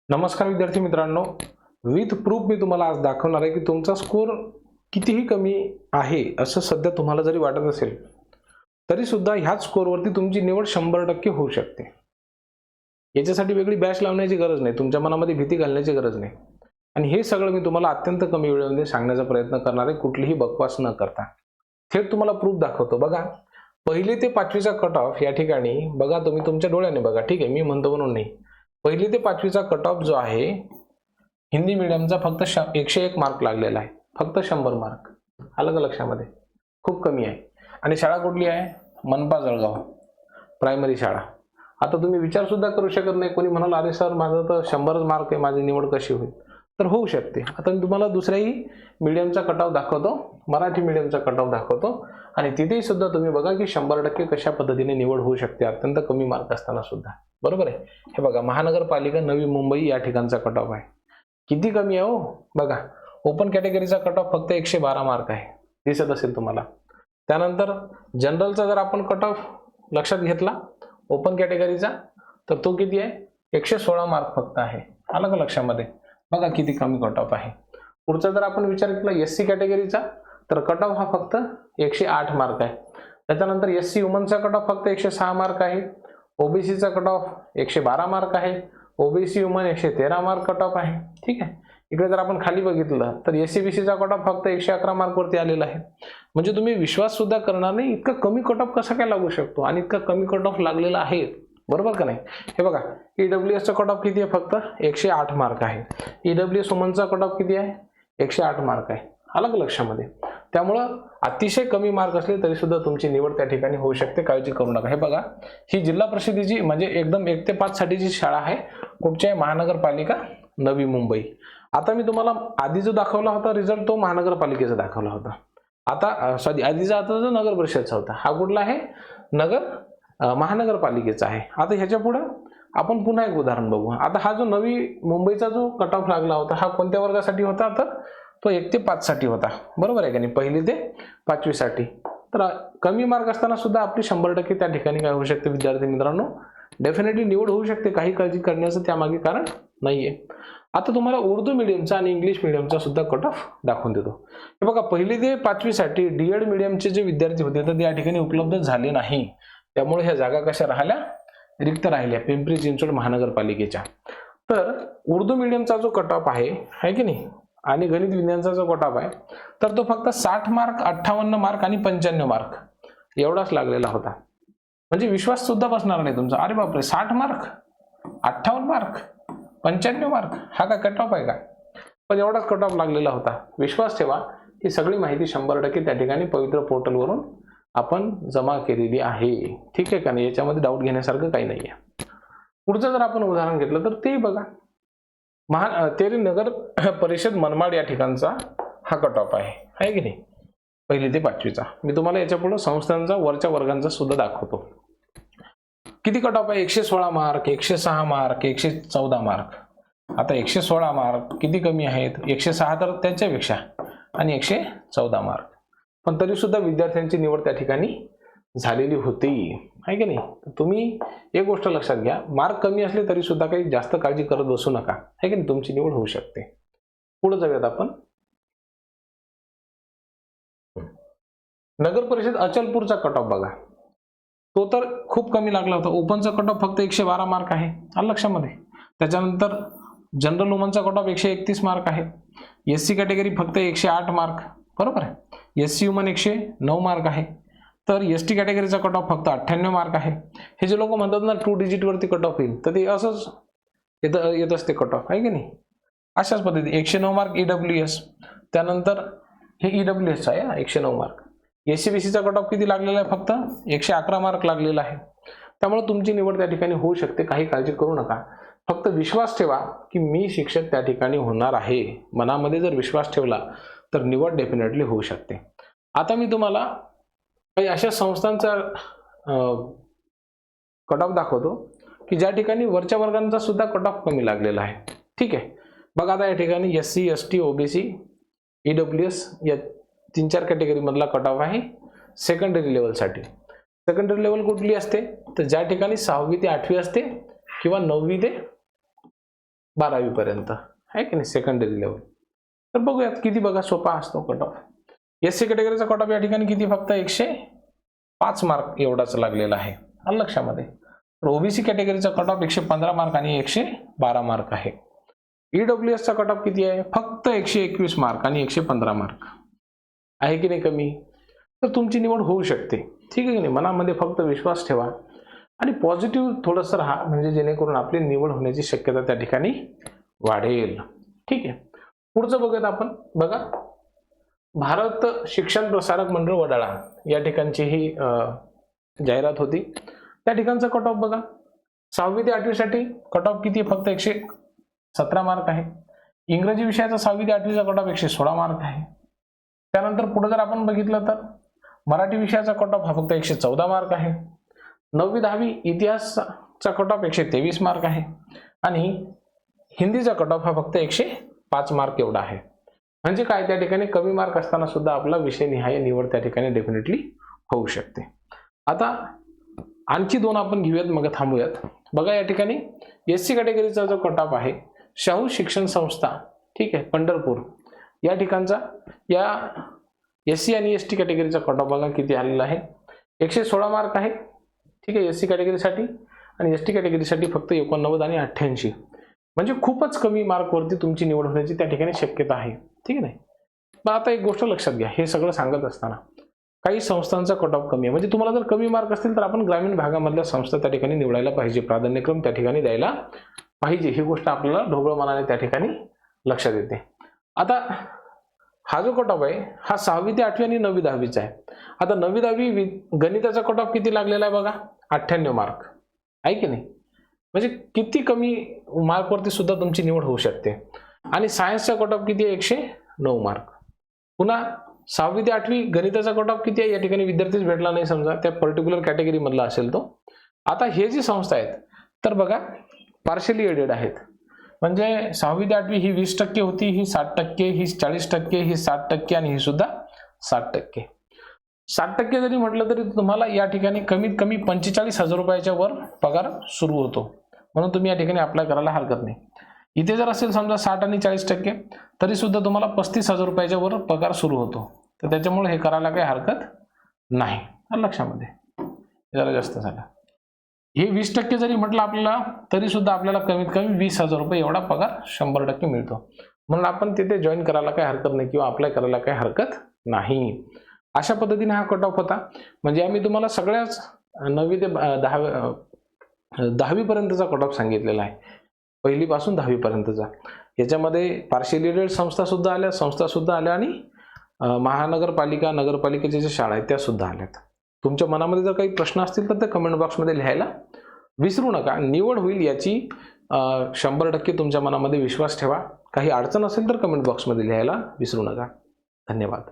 नमस्कार विद्यार्थी मित्रांनो, विथ प्रूफ मी तुम्हाला आज दाखवणार आहे की तुमचा स्कोर कितीही कमी आहे असं सध्या तुम्हाला जरी वाटत असेल तरी सुद्धा ह्याच स्कोरवरती तुमची निवड 100% होऊ शकते. याच्यासाठी वेगळी बॅच लावण्याची गरज नाही, तुमच्या मनामध्ये भीती घालण्याची गरज नाही. आणि हे सगळं मी तुम्हाला अत्यंत कमी वेळेमध्ये सांगण्याचा प्रयत्न करणार आहे, कुठलीही बकवास न करता. थेट तुम्हाला प्रूफ दाखवतो. बघा, पहिली ते 5वीचा कट ऑफ या ठिकाणी बघा, तुम्ही तुमच्या डोळ्याने बघा, ठीक आहे, मी म्हणतो म्हणून नाही. पहिली ते 5वीचा कट ऑफ जो आहे हिंदी मीडियमचा फक्त 101 मार्क लागलेला आहे, फक्त 100 मार्क. आलं का लक्षामध्ये? खूप कमी आहे. आणि शाळा कुठली आहे? मनपा जळगाव प्रायमरी शाळा. आता तुम्ही विचार सुद्धा करू शकत नाही, कोणी म्हणाल अरे सर माझं तर 100 मार्क आहे, माझी निवड कशी होईल? तर होऊ शकते. आता मी तुम्हाला दुसऱ्याही मीडियमचा कट ऑफ दाखवतो, मराठी मीडियमचा कट ऑफ दाखवतो, आणि तिथेही सुद्धा तुम्ही बघा की 100% कशा पद्धतीने निवड होऊ शकते अत्यंत कमी मार्क असताना सुद्धा. बरोबर आहे? हे बघा, महानगरपालिका नवी मुंबई या ठिकाणचा कट ऑफ आहे. किती कमी आहे हो बघा. ओपन कॅटेगरीचा कट ऑफ फक्त 112 मार्क आहे, दिसत असेल तुम्हाला. त्यानंतर जनरलचा जर आपण कट ऑफ लक्षात घेतला ओपन कॅटेगरीचा, तर तो किती आहे? 116 मार्क फक्त आहे. आलं का लक्षामध्ये? बघा किती कमी कट ऑफ आहे. पुढचा जर आपण विचार केला एससी कॅटेगरीचा, तर कट ऑफ हा फक्त 108 मार्क आहे. त्याच्यानंतर एससी वुमनचा कट ऑफ फक्त 106 मार्क आहे. ओबीसीचा कट ऑफ 112 मार्क आहे. OBC woman 113 mark cut off आहे. ठीक आहे. इकडे जर आपण खाली बघितलं तर एससीबीसीचा कट ऑफ फक्त 111 मार्कवरती आलेला आहे. म्हणजे तुम्ही विश्वास सुद्धा करणार नाही, इतका कमी कट ऑफ कसा काय लागू शकतो, आणि इतका कमी कट ऑफ लागलेला आहे. बरोबर का नाही? हे बघा, ईडब्ल्यूएसचा कट ऑफ किती आहे? फक्त 108 मार्क आहे. ईडब्ल्यूएस वुमनचा कट ऑफ किती आहे? 108 मार्क आहे. आलं का लक्षामध्ये? त्यामुळं अतिशय कमी मार्क असले तरी सुद्धा तुमची निवड त्या ठिकाणी होऊ शकते, काळजी करू नका. हे बघा, ही जिल्हा परिषदेची म्हणजे एकदम 1 ते 5 साठीची शाळा आहे. कुठची आहे? महानगरपालिका नवी मुंबई. आता मी तुम्हाला आधी जो दाखवला होता रिझल्ट, तो महानगरपालिकेचा दाखवला होता. आता आधीचा आता जो नगर परिषदचा होता, हा कुठला आहे? महानगरपालिकेचा आहे. आता ह्याच्या पुढे आपण पुन्हा एक उदाहरण बघू. आता हा जो नवी मुंबईचा जो कट ऑफ लागला होता, हा कोणत्या वर्गासाठी होता? तर तो 1 ते 5 साठी होता. बरोबर आहे का नाही? पहिली ते 5वी साठी. तर कमी मार्क असताना सुद्धा आपली 100% त्या ठिकाणी काय होऊ शकते विद्यार्थी मित्रांनो? डेफिनेटली निवड होऊ शकते. काही काळजी करण्याचं त्यामागे कारण नाहीये. आता तुम्हाला उर्दू मीडियमचा आणि इंग्लिश मीडियमचा सुद्धा कट ऑफ दाखवून देतो. हे बघा, पहिली ते 5वी साठी डीएड मीडियमचे जे विद्यार्थी होते तर ते या ठिकाणी उपलब्ध झाले नाही. त्यामुळे ह्या जागा कशा राहिल्या? रिक्त राहिल्या पिंपरी चिंचवड महानगरपालिकेच्या. तर उर्दू मीडियमचा जो कट ऑफ आहे की नाही, आणि गणित विज्ञानचा जो कट ऑफ आहे, तर तो फक्त 60 मार्क, 58 मार्क आणि 95 मार्क एवढाच लागलेला होता. म्हणजे विश्वास सुद्धा बसणार नाही तुमचा. अरे बापरे, 60 मार्क, 58 मार्क, 95 मार्क, हा काय कट ऑफ आहे का? पण एवढाच कट ऑफ लागलेला होता. विश्वास ठेवा, ही सगळी माहिती 100% त्या ठिकाणी पवित्र पोर्टलवरून आपण जमा केलेली आहे. ठीक आहे का नाही? याच्यामध्ये डाऊट घेण्यासारखं काही नाही आहे. पुढचं जर आपण उदाहरण घेतलं तर ते बघा, तेरी नगर परिषद मनमाड या ठिकाणचा हा कट ऑफ आहे की नाही, पहिली ते 5वीचा. मी तुम्हाला याच्या पुढे संस्थांचा वरच्या वर्गांचा सुद्धा दाखवतो. किती कट ऑफ आहे? 116 मार्क, 106 मार्क, 114 मार्क. आता 116 मार्क किती कमी आहेत? 106 तर त्यांच्यापेक्षा, आणि 114 मार्क. पण तरी सुद्धा विद्यार्थ्यांची निवड त्या ठिकाणी झालेली होती, आहे की नाही? तुम्ही एक गोष्ट लक्षात घ्या, मार्क कमी असले तरी सुद्धा काही जास्त काळजी करत बसू नका, आहे की नाही? तुमची निवड होऊ शकते. पुढे जाऊयात आपण. नगर परिषद अचलपूरचा कट ऑफ बघा, तो तर खूप कमी लागला होता. ओपनचा कट ऑफ फक्त 112 मार्क आहे, आलं लक्षामध्ये. त्याच्यानंतर जनरल वुमनचा कट ऑफ 131 मार्क आहे. एससी कॅटेगरी फक्त 108 मार्क. बरोबर आहे. एससी वुमन 109 मार्क आहे. तर एसटी कॅटेगरीचा कट ऑफ फक्त 98 मार्क आहे. हे जे लोक म्हणतात ना 2 डिजिट वरती कट ऑफ येईल, तर ते असंच येत असते कट ऑफ, आहे की नाही? अशाच पद्धती 109 मार्क ईडब्ल्यूएस. त्यानंतर हे ईडब्ल्यूएस आहे 109 मार्क. एससीबीसीचा कट ऑफ किती लागलेला आहे? फक्त 111 मार्क लागलेला आहे. त्यामुळे तुमची निवड त्या ठिकाणी होऊ शकते, काही काळजी करू नका. फक्त विश्वास ठेवा की मी शिक्षक त्या ठिकाणी होणार आहे. मनामध्ये जर विश्वास ठेवला तर निवड डेफिनेटली होऊ शकते. आता मी तुम्हाला काही अशा संस्थांचा कट ऑफ दाखवतो की ज्या ठिकाणी वरच्या वर्गांचा सुद्धा कट ऑफ कमी लागलेला आहे. ठीक आहे. बघा, आता या ठिकाणी एससी, एसटी, ओबीसी, ईडब्ल्यूएस या 3-4 कॅटेगरी मधला कट ऑफ आहे सेकंडरी लेवलसाठी. सेकंडरी लेवल कुठली असते? तर ज्या ठिकाणी 6वी ते 8वी असते, किंवा 9वी ते 12वी पर्यंत आहे की नाही, सेकंडरी लेवल. तर बघूयात किती बघा सोपा असतो कट ऑफ. एससी कॅटेगरीचा कट ऑफ या ठिकाणी किती, फक्त 105 मार्क एवढाच लागलेला आहे, आलं लक्षामध्ये. तर ओबीसी कॅटेगरीचा कट ऑफ 115 मार्क आणि 112 मार्क आहे. ईडब्ल्यूएसचा कट ऑफ किती आहे, फक्त 121 मार्क आणि 115 मार्क आहे की नाही कमी. तर तुमची निवड होऊ शकते, ठीक आहे की नाही. मनामध्ये फक्त विश्वास ठेवा आणि पॉझिटिव्ह थोडंसं राहा, म्हणजे जेणेकरून आपली निवड होण्याची शक्यता त्या ठिकाणी वाढेल, ठीक आहे. पुढचं बघूयात आपण. बघा, भारत शिक्षण प्रसारक मंडळ वडाळा या ठिकाणची ही जाहिरात होती. त्या ठिकाणचा कट ऑफ बघा, 6वी ते 8वी साठी कट ऑफ किती, फक्त 117 मार्क आहे. इंग्रजी विषयाचा 6वी ते 8वीचा कट ऑफ 116 मार्क आहे. त्यानंतर पुढे जर आपण बघितलं तर मराठी विषयाचा कट ऑफ हा फक्त 114 मार्क आहे. 9वी 10वी इतिहासचा कट ऑफ 123 मार्क आहे आणि हिंदीचा कट ऑफ हा फक्त 105 मार्क एवढा आहे. म्हणजे काय, त्या ठिकाणी कमी मार्क असताना सुद्धा आपला विषयनिहाय निवड त्या ठिकाणी डेफिनेटली होऊ शकते. आता आणखी दोन आपण घेऊयात, मग थांबूयात. बघा, या ठिकाणी एससी कॅटेगरीचा जो कट ऑफ आहे, शाहू शिक्षण संस्था, ठीक आहे, पंढरपूर या ठिकाणचा, या एससी आणि एसटी कॅटेगरीचा कट ऑफ बघा किती आलेला आहे, 116 मार्क आहे, ठीक आहे, एससी कॅटेगरीसाठी. आणि एसटी कॅटेगरीसाठी फक्त 89 आणि 88, म्हणजे खूपच कमी मार्कवरती तुमची निवड होण्याची त्या ठिकाणी शक्यता आहे, ठीक आहे. मग आता एक गोष्ट लक्षात घ्या, हे सगळं सांगत असताना काही संस्थांचा कट ऑफ कमी आहे, म्हणजे तुम्हाला जर कमी मार्क असतील तर आपण ग्रामीण भागामधल्या संस्था त्या ठिकाणी निवडायला पाहिजे, प्राधान्यक्रम त्या ठिकाणी द्यायला पाहिजे. ही गोष्ट आपल्याला ढोबळ मनाने त्या ठिकाणी लक्षात येते. आता हा जो कट ऑफ आहे हा 6वी ते 8वी आणि 9वी 10वीचा आहे. आता 9वी 10वी गणिताचा कट ऑफ किती लागलेला आहे बघा, 98 मार्क आहे की नाही. म्हणजे किती कमी मार्कवरती सुद्धा तुमची निवड होऊ शकते. आणि सायन्सचा कट ऑफ किती आहे, 109 मार्क. पुन्हा 6वी ते 8वी गणिताचा कट ऑफ किती आहे, या ठिकाणी विद्यार्थीच भेटला नाही समजा, त्या पर्टिक्युलर कॅटेगरी मधला असेल तो. आता हे जी संस्था आहेत तर बघा पार्शली एडेड आहेत, म्हणजे 6वी ते 8वी ही 20% होती, ही 60%, ही 40%, ही 60% आणि ही सुद्धा 60%. 60% जरी म्हटलं तरी तुम्हाला या ठिकाणी कमीत कमी 45,000 रुपयाच्या वर पगार सुरू होतो, म्हणून तुम्ही या ठिकाणी अप्लाय करायला हरकत नाही. इथे जर असेल समजा 60 आणि 40% तरी सुद्धा तुम्हाला 35,000 रुपयाच्या वर पगार सुरू होतो. तर त्याच्यामुळे हे करायला काही हरकत नाही, लक्षामध्ये जरा जास्त झालं. हे 20% जरी म्हटलं आपल्याला तरी सुद्धा आपल्याला कमीत कमी 20,000 रुपये एवढा पगार 100% मिळतो, म्हणून आपण तिथे जॉईन करायला काही हरकत नाही किंवा अप्लाय करायला काही हरकत नाही. अशा पद्धतीने हा कट ऑफ होता. म्हणजे आम्ही तुम्हाला सगळ्याच 9वी ते 10वी पर्यंतचा कट ऑफ सांगितलेला आहे, 1ली पासून 10वी पर्यंतचा. याच्यामध्ये पार्शियली एडेड संस्था सुद्धा आल्या आणि महानगरपालिका नगरपालिकेच्या ज्या शाळा आहेत त्या सुद्धा आल्यात. तुमच्या मनामध्ये जर काही प्रश्न असतील तर ते कमेंट बॉक्समध्ये लिहायला विसरू नका. निवड होईल याची 100% तुमच्या मनामध्ये विश्वास ठेवा. काही अडचण असेल तर कमेंट बॉक्समध्ये लिहायला विसरू नका. धन्यवाद.